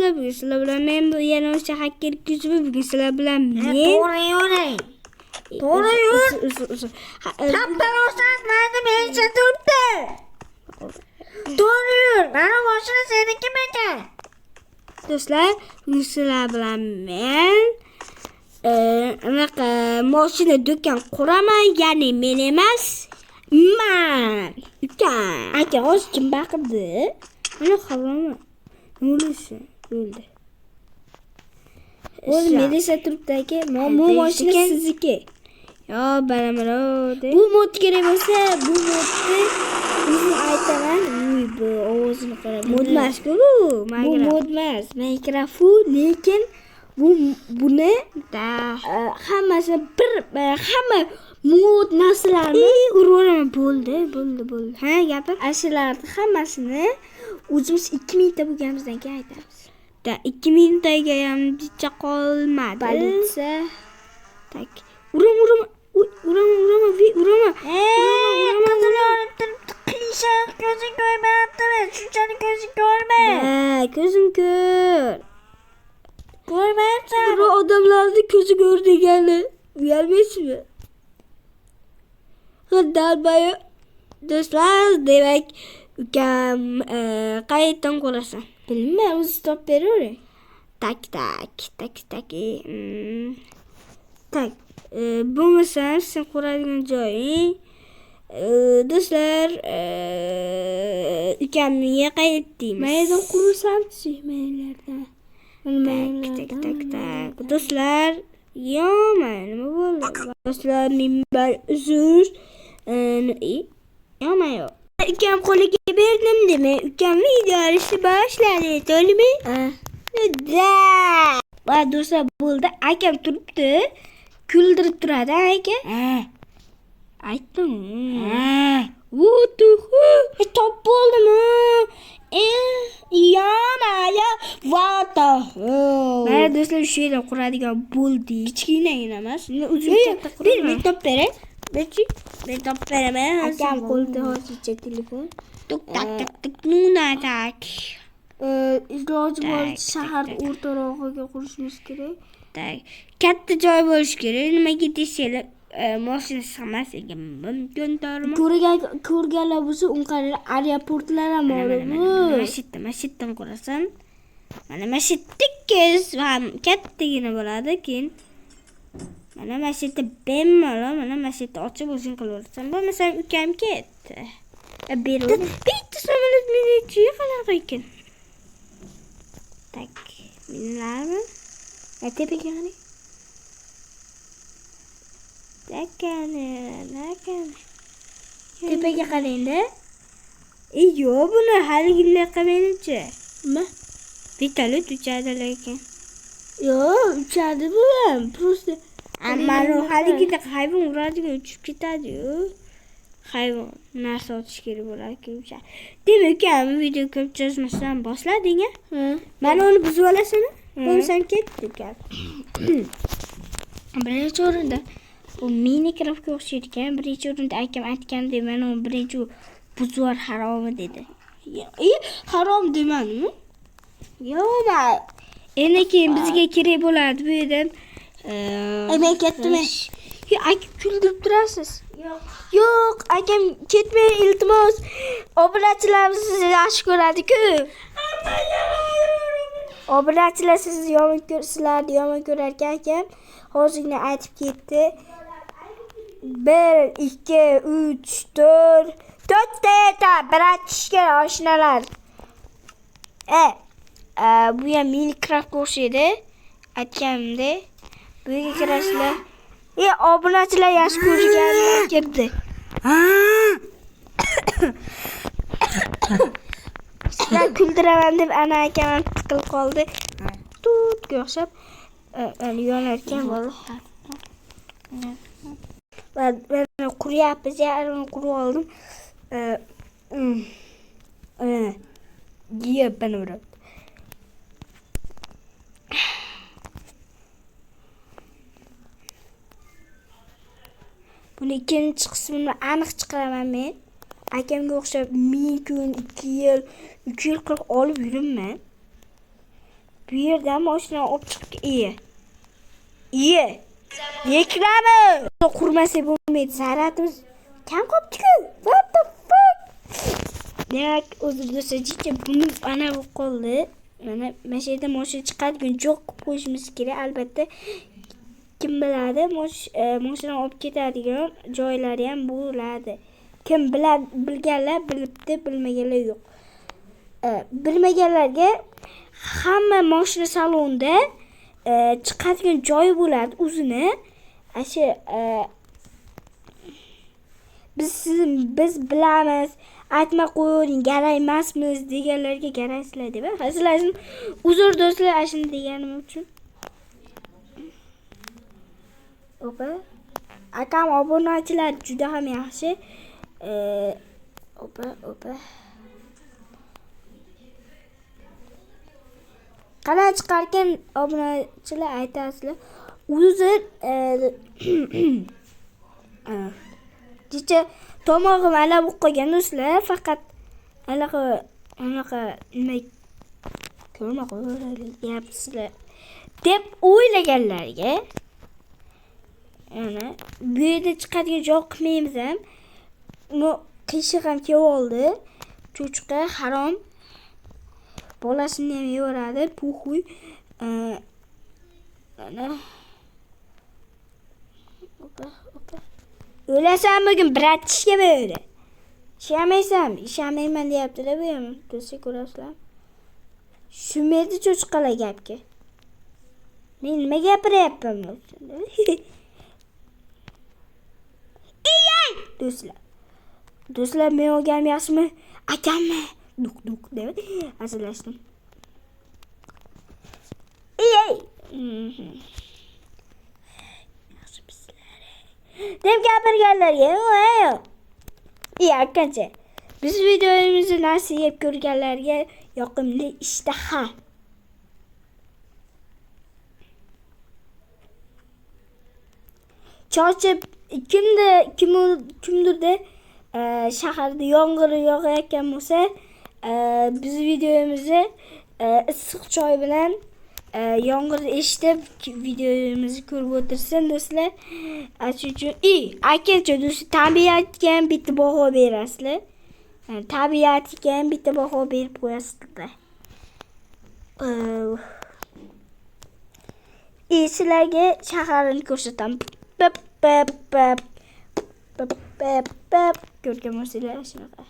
do'stlar, bugun sizlar bilan men bu yana o'sha hacker kuzubi bugun sizlar bilan men To'g'ri yuring. To'g'ri yur. Taptaroqsan, mana mencha turibdi. To'g'ri yur. Mana mashina seniki ekan. Do'stlar, bugun sizlar bilan men anaqa mashina do'kon quraman, ya'ni men emas, man. Ukam. Aka, hozir kim baqirdi? Mana xabarmi? Nolisi bo'ldi. O'zi Melisa turibdi aka. Bu mashina sizniki. Yo, baramaro de. Bu mod kerak bo'lsa, bu modni o'zim aytaman. Bu ovozini qarab. Mod emas-ku bu. Bu mod emas. Mikrofon, lekin buni hammasi hamma mod narsalarni urveraman. Bo'ldi. Ha, gapir. Ashularni hammasini o'zimiz 2000 ta bo'lganimizdan keyin aytamiz. 2000 taga ham jicha qolmadi. Politsiya. Tak. Urama. Ko'zing ko'rmayaptimi? Shunchalik ko'zing ko'rmay. Ko'zim ko'r. Ko'rmayapsan. Bu odamlarni ko'zi ko'r degani. Uyalmaysizmi? Dalbayo. Do'stlar, demak, ukam qayerdan ko'rasan? Bilmayman, o'zi top beravering. Tak. Tak. Bo'lmasa sen quradigan joying. Do'stlar, ukamga qaytdingiz. Maydan qursamchi, maylardan. Tak. Do'stlar, nima bo'ldi? Do'stlar, men uzr. Yo'q. Ukam qo'liga berdim dema. Ukam video olishni boshladi, to'g'rimi? Va do'stlar, bo'ldi. Akam turibdi. Kuldirib turadi, aka. Aytdim. Top bo'ldimi? What the hell? Mana do'stlar, shu yerda quradigan bo'ldi. Kichkinagina emas. O'zim katta quraman. Men top beray. Men top beraman. Akam qo'lida hozircha telefon. Tak. Nuna tak. Iloji boricha shahar o'rtarog'iga qurishimiz kerak. Tak. Katta joy bo'lish kerak. Nimaga desanglar, mashina sig'masligi mumkin, to'g'rimi? Ko'rganlar bo'lsa, unqalar aeroportlar ham bor. Mashitdan qurasan. Mana mashitdikkiz ham kattagina bo'ladi, keyin mana mashita bemalol, mana mashita ochib o'zing qilaversan. Bo'lmasa ukam ketdi. Berdi. Bitta samolyot minichi qanaqa ekan? Tak. Minlarmi? Tepaga qarang. Tepaga qarang-da. Yo'q, buni haliginday qilmaydi-chi. Nima? Vertolyot uchadi lekin. Yo'q, uchadi bu ham. Просто ammo haligida hayvon uradigan uchib ketadi-yu. Hayvon narsa otish kerak bo'lar-ku. Demak, ukam video ko'p chizmasdan boshlading-a? Mana uni buzib olasan. Bo'lsam ketdi ukam. Birinchi o'rinda bu Minecraftga o'xshaydi ekan. Birinchi o'rinda akam aytgandek, mana uni birinchi buzvar haromi dedi. Harom demadimi? Yo'q, endi keyin bizga kerak bo'ladi bu yerdan. Men ketdimi? Aka kuldirib turasiz. Yo'q, akam ketmang, iltimos. Obunachilarimiz sizni yaxshi ko'radi-ku. Obunachilar sizni yomon ko'rsizlarni yomon ko'rar ekan akam. Hozirgina aytib ketdi. 1 2 3 4 ta bratishga oshnalar. Bu ham Minecraftga o'xshaydi. Aytganimda, bu yerga kirasizlar. Obunachilar yaxshi ko'rishganlar ketdi. Sizlar kuldiraman deb ana akam tiqilib qoldi. Tutga o'xshab yonarkan vallahi. Men quryapmiz, yarim qurib oldim. Yeb bana bırak. Buni ikkinchi qismini aniq chiqaraman men. Akamga o'xshab 1000 kun, 2 yil qilib olib yuribman. Bu yerdan mashina olib chiqib iye. Reklama. Qurmasa bo'lmaydi. Zaryadimiz kam qolibdi-ku. What the fuck? Demak, o'zimizcha buni ana bu qoldi. Mana shu yerda mashina chiqadigan joy qilib qo'yishimiz kerak. Albatta, kim biladi, mashina olib ketadigan joylari ham bo'ladi. Kim bilganlar bilibdi, bilmaganlar yo'q. Bilmaganlarga hamma mashina salonida chiqadigan joyi bo'ladi o'zini. Shu biz bilamiz, aytma qo'ying, kerak emasmiz deganlarga keraksizlar deb. Sizlarni uzr do'stlar, shuni deganim uchun. Opa. Akam obunachilar juda ham yaxshi. Opa. Qanday chiqarkan obunachilar aytasizlar. Uzr Jicha tomog'im ala bu qo'ygan do'stlar, faqat anaqa nima ko'rma qo'yapsizlar deb o'ylaganlarga ana bu yerda chiqadigan joy qilmaymiz ham. Uni qiyshiq ham keldi. Cho'chqa harom. Bolasini ham yevoradi, puxuy. Ana opa. O'lasan bugun bratishga bo'ldi. Ishlamaysanmi? Ishlamayman deyapti-da bu ham. Do'stlar ko'rasizlar. Shumedi cho'chqalar gapga. Men nima gapiryapman? Ey! Do'stlar, men o'gam yaxshimi? Akammi? Duk deb azalashdim. Ey! Deb gapirganlarga akkancha. Biz videomizni nasib yeb ko'rganlarga yoqimli ishtaha. Cho'chib kimdirda shaharda yomg'ir yog'ayotgan bo'lsa, biz videomizni issiq choy bilan yomg'ir eshitib videomizni ko'rib o'tirsin do'stlar. Shuning uchun akkancha do'stlar, tabiatga ham bitta baho berasizlar. Tabiatga ham bitta baho berib qo'yasizlar. Sizlarga shaharni ko'rsataman. Ko'rgan bo'lsanglar shunaqa.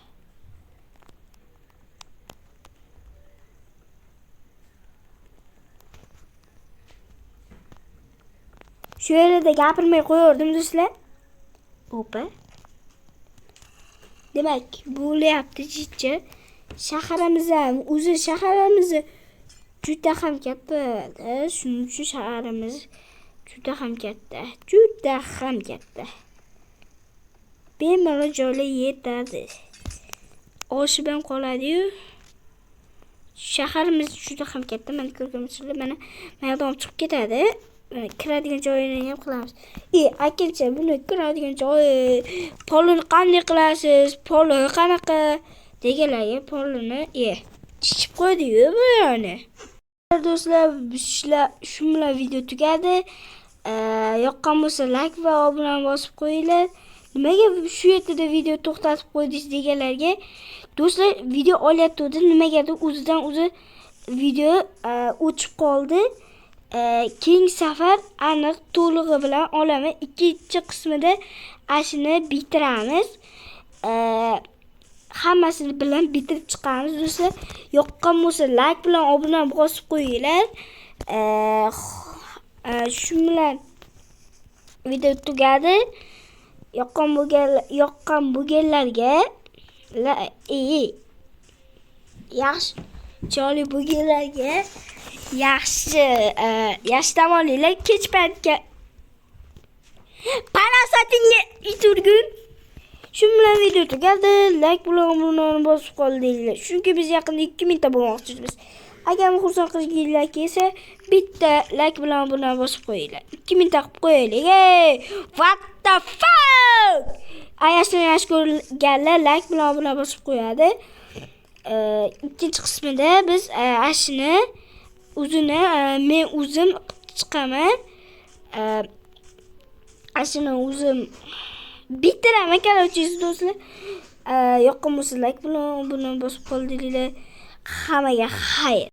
Shu yerda gapirmay qo'yardim do'stlar. Opa. Demak, bo'lyapti jicha. Shaharimiz juda ham katta. Shuning uchun shaharimiz juda ham katta. Bemalol joylar yetadi. Oshib ham qoladi-yu. Shaharimiz juda ham katta. Mana ko'rgansizlar, mana maydon chiqib ketadi. Kiradigan joyini ham qilamiz. Akkancha, buni kiradigan joyi, polini qanday qilasiz? Poli qanaqa deganlarga polini chichib qo'ydi-yu bu yani. Do'stlar, shu bilan video tugadi. Yoqqan bo'lsa like va obuna bosib qo'yinglar. Nimaga shu yerda video to'xtatib qo'ydingiz deganlarga, do'stlar, video olyapti, nimagadir o'zidan o'zi video o'chib qoldi. Keyingi safar aniq to'lig'i bilan olaman. Ikkinchi qismida ashini bitiramiz. Hammasini bilan bitirib chiqamiz do'stlar. Yoqqan bo'lsa like bilan obuna bosib qo'yinglar. Shu bilan video tugadi. Yoqqan bo'lganlarga yaxshi chiroyli bo'lganlarga yaxshi dam olinglar. Kech paytga parasatingga iturgun. Shu bilan video tugadi. Like bilan obunani bosib qoldinglar. Chunki biz yaqinda 2000 ta bo'lmoqchimiz. Agar xursand qilganlar kelsa, bitta like bilan obunani bosib qo'yinglar. 2000 ta qilib qo'yaylik. What the fuck? Ayashni yaxshi ko'rganlar like bilan obunani bosib qo'yadi. Ikkinchi qismida biz ashini o'zini men o'zim chiqaman. Ashuni o'zim bitiraman короче do'stlar. Yoqqan bo'lsa like buni bosib qoldinglar. Hammaga xayr.